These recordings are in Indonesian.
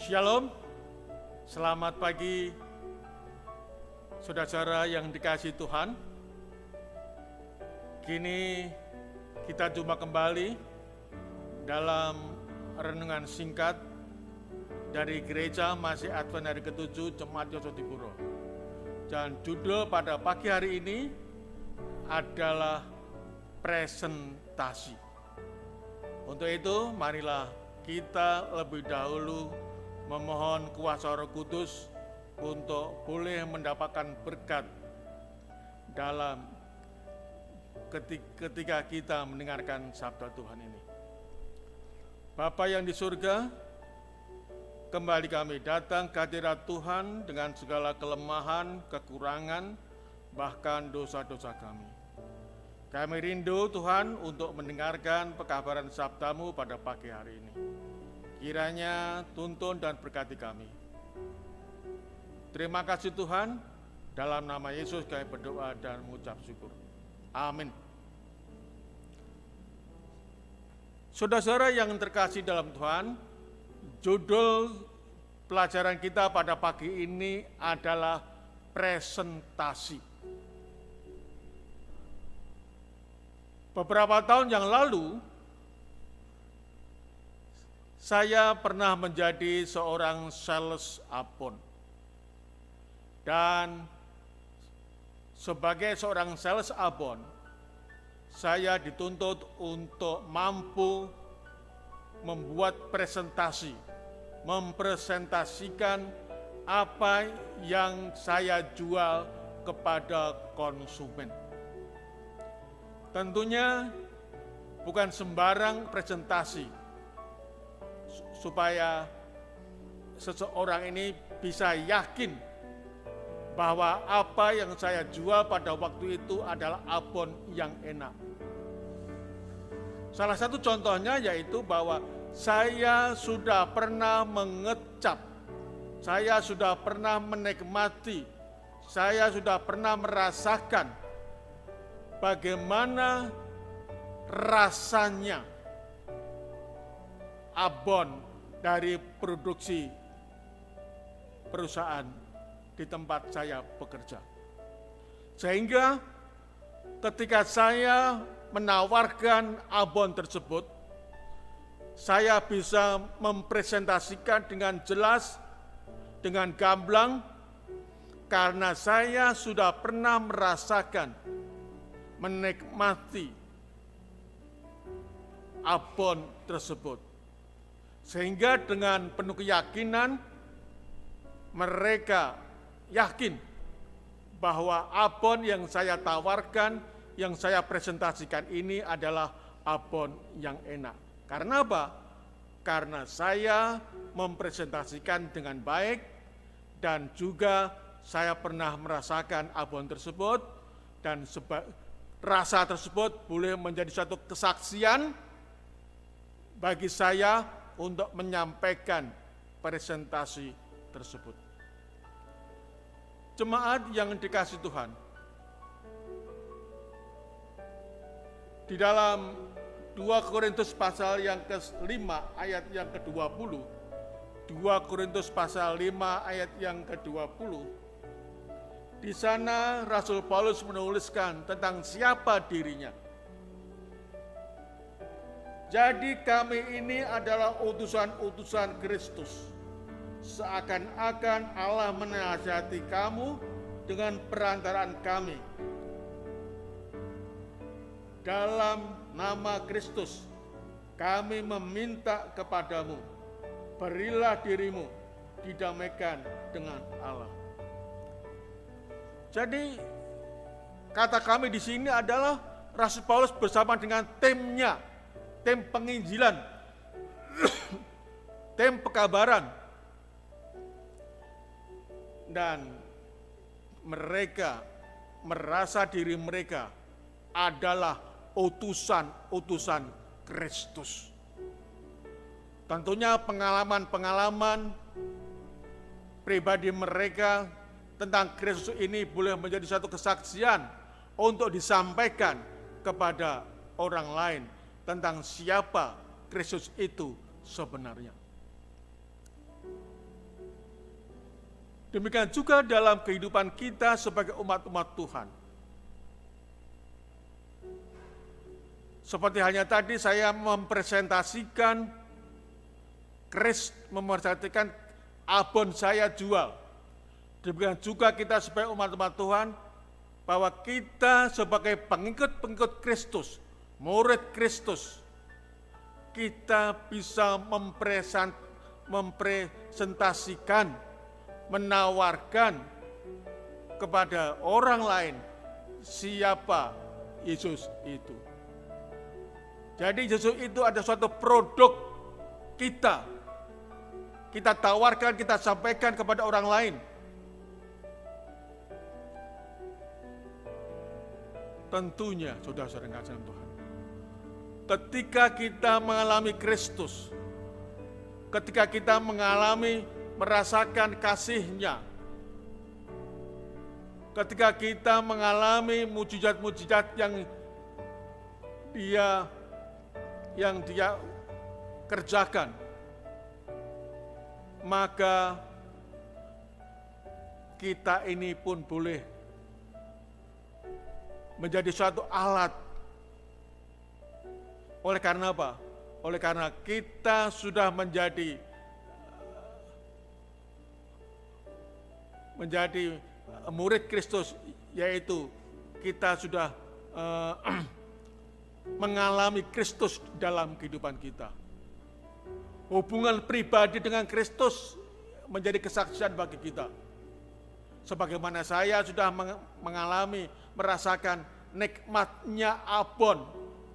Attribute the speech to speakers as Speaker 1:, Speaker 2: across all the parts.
Speaker 1: Shalom, selamat pagi saudara-saudara yang dikasihi Tuhan. Kini kita jumpa kembali dalam renungan singkat dari Gereja Masih Advent hari ke-7 Jemaat Yosodipuro. Dan judul pada pagi hari ini adalah presentasi. Untuk itu, marilah kita lebih dahulu memohon kuasa Roh Kudus untuk boleh mendapatkan berkat dalam ketika kita mendengarkan sabda Tuhan ini. Bapa yang di surga, kembali kami datang ke hadirat Tuhan dengan segala kelemahan, kekurangan, bahkan dosa-dosa kami. Kami rindu Tuhan untuk mendengarkan pekabaran sabda-Mu pada pagi hari ini. Kiranya tuntun dan berkati kami. Terima kasih Tuhan, dalam nama Yesus kami berdoa dan mengucap syukur. Amin. Saudara-saudara yang terkasih dalam Tuhan, judul pelajaran kita pada pagi ini adalah presentasi. Beberapa tahun yang lalu, saya pernah menjadi seorang sales Avon. Dan sebagai seorang sales Avon, saya dituntut untuk mampu membuat presentasi, mempresentasikan apa yang saya jual kepada konsumen. Tentunya bukan sembarang presentasi, supaya seseorang ini bisa yakin bahwa apa yang saya jual pada waktu itu adalah abon yang enak. Salah satu contohnya yaitu bahwa saya sudah pernah mengecap, saya sudah pernah menikmati, saya sudah pernah merasakan bagaimana rasanya abon dari produksi perusahaan di tempat saya bekerja. Sehingga ketika saya menawarkan abon tersebut, saya bisa mempresentasikan dengan jelas, dengan gamblang, karena saya sudah pernah merasakan, menikmati abon tersebut. Sehingga dengan penuh keyakinan mereka yakin bahwa abon yang saya tawarkan, yang saya presentasikan ini adalah abon yang enak. Karena apa? Karena saya mempresentasikan dengan baik dan juga saya pernah merasakan abon tersebut dan rasa tersebut boleh menjadi satu kesaksian bagi saya untuk menyampaikan presentasi tersebut. Jemaat yang dikasihi Tuhan, di dalam 2 Korintus pasal yang ke-5 ayat yang ke-20, 2 Korintus pasal 5 ayat yang ke-20, di sana Rasul Paulus menuliskan tentang siapa dirinya. Jadi kami ini adalah utusan-utusan Kristus. Seakan-akan Allah menasihati kamu dengan perantaraan kami. Dalam nama Kristus, kami meminta kepadamu, berilah dirimu didamaikan dengan Allah. Jadi kata kami di sini adalah Rasul Paulus bersama dengan timnya, tim penginjilan, tim pekabaran, dan mereka merasa diri mereka adalah utusan-utusan Kristus. Tentunya pengalaman-pengalaman pribadi mereka tentang Kristus ini boleh menjadi satu kesaksian untuk disampaikan kepada orang lain tentang siapa Kristus itu sebenarnya. Demikian juga dalam kehidupan kita sebagai umat-umat Tuhan. Seperti hanya tadi saya mempresentasikan abon saya jual. Demikian juga kita sebagai umat-umat Tuhan, bahwa kita sebagai pengikut-pengikut Kristus, murid Kristus, kita bisa mempresentasikan, menawarkan kepada orang lain siapa Yesus itu. Jadi Yesus itu ada suatu produk kita. Kita tawarkan, kita sampaikan kepada orang lain. Tentunya, saudara-saudara yang kasih Tuhan, ketika kita mengalami Kristus, ketika kita merasakan kasih-Nya, ketika kita mengalami mujizat-mujizat yang Dia kerjakan, maka kita ini pun boleh menjadi suatu alat. Oleh karena apa? Oleh karena kita sudah menjadi murid Kristus, yaitu kita sudah mengalami Kristus dalam kehidupan kita. Hubungan pribadi dengan Kristus menjadi kesaksian bagi kita. Sebagaimana saya sudah merasakan nikmatnya abon,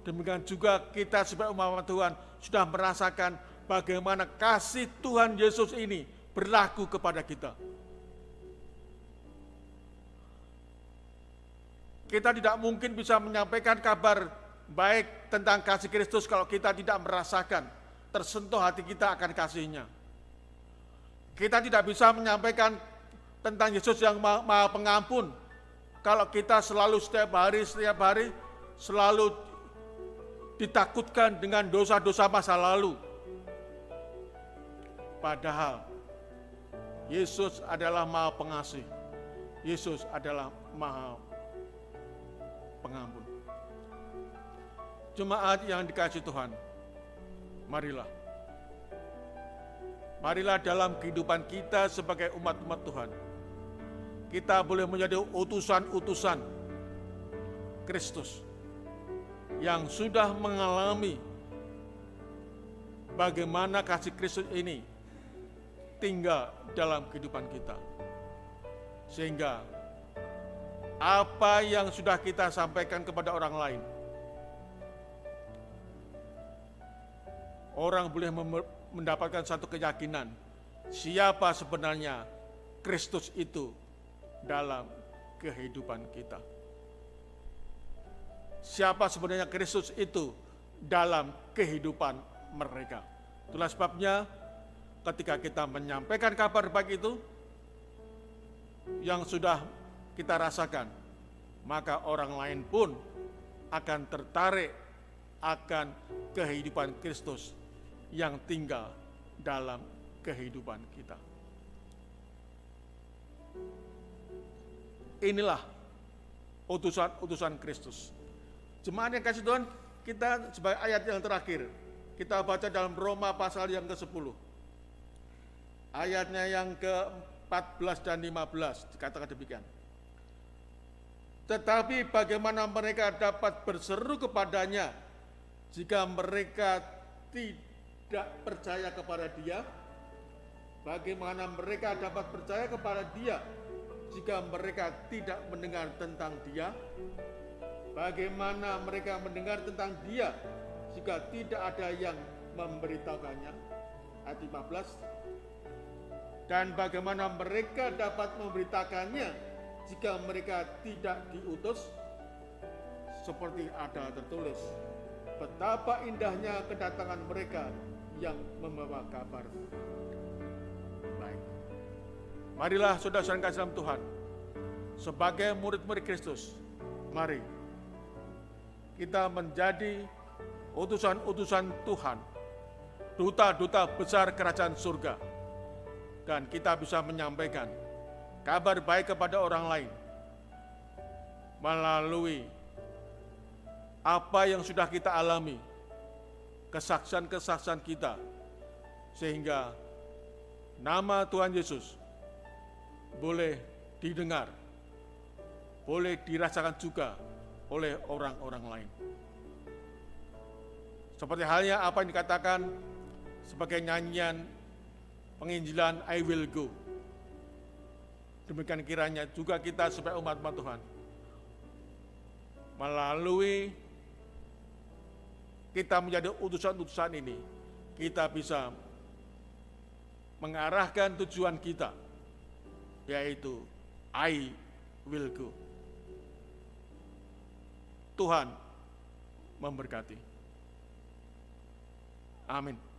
Speaker 1: demikian juga kita sebagai umat Tuhan sudah merasakan bagaimana kasih Tuhan Yesus ini berlaku kepada kita. Kita tidak mungkin bisa menyampaikan kabar baik tentang kasih Kristus kalau kita tidak merasakan, tersentuh hati kita akan kasih-Nya. Kita tidak bisa menyampaikan tentang Yesus yang Maha Pengampun kalau kita selalu setiap hari selalu ditakutkan dengan dosa-dosa masa lalu. Padahal Yesus adalah Maha Pengasih. Yesus adalah Maha Pengampun. Jemaat yang dikasihi Tuhan, marilah dalam kehidupan kita sebagai umat-umat Tuhan, kita boleh menjadi utusan-utusan Kristus yang sudah mengalami bagaimana kasih Kristus ini tinggal dalam kehidupan kita. Sehingga apa yang sudah kita sampaikan kepada orang lain, orang boleh mendapatkan satu keyakinan siapa sebenarnya Kristus itu dalam kehidupan kita. Siapa sebenarnya Kristus itu dalam kehidupan mereka. Itulah sebabnya ketika kita menyampaikan kabar baik itu yang sudah kita rasakan, maka orang lain pun akan tertarik akan kehidupan Kristus yang tinggal dalam kehidupan kita. Inilah utusan-utusan Kristus. Jemaat yang kasih Tuhan, kita sebagai ayat yang terakhir, kita baca dalam Roma pasal yang ke-10. Ayatnya yang ke-14 dan 15, dikatakan demikian. Tetapi bagaimana mereka dapat berseru kepadanya jika mereka tidak percaya kepada Dia? Bagaimana mereka dapat percaya kepada Dia jika mereka tidak mendengar tentang Dia? Bagaimana mereka mendengar tentang Dia jika tidak ada yang memberitahukannya? Ayat 15. Dan bagaimana mereka dapat memberitakannya jika mereka tidak diutus? Seperti ada tertulis, betapa indahnya kedatangan mereka yang membawa kabar baik. Marilah saudara-saudara kasih dalam Tuhan, sebagai murid-murid Kristus, mari kita menjadi utusan-utusan Tuhan, duta-duta besar kerajaan surga, dan kita bisa menyampaikan kabar baik kepada orang lain melalui apa yang sudah kita alami, kesaksian-kesaksian kita, sehingga nama Tuhan Yesus boleh didengar, boleh dirasakan juga oleh orang-orang lain. Seperti halnya apa yang dikatakan sebagai nyanyian penginjilan I Will Go. Demikian kiranya juga kita sebagai umat-umat Tuhan, melalui kita menjadi utusan-utusan ini, kita bisa mengarahkan tujuan kita, yaitu I will go. Tuhan memberkati. Amin.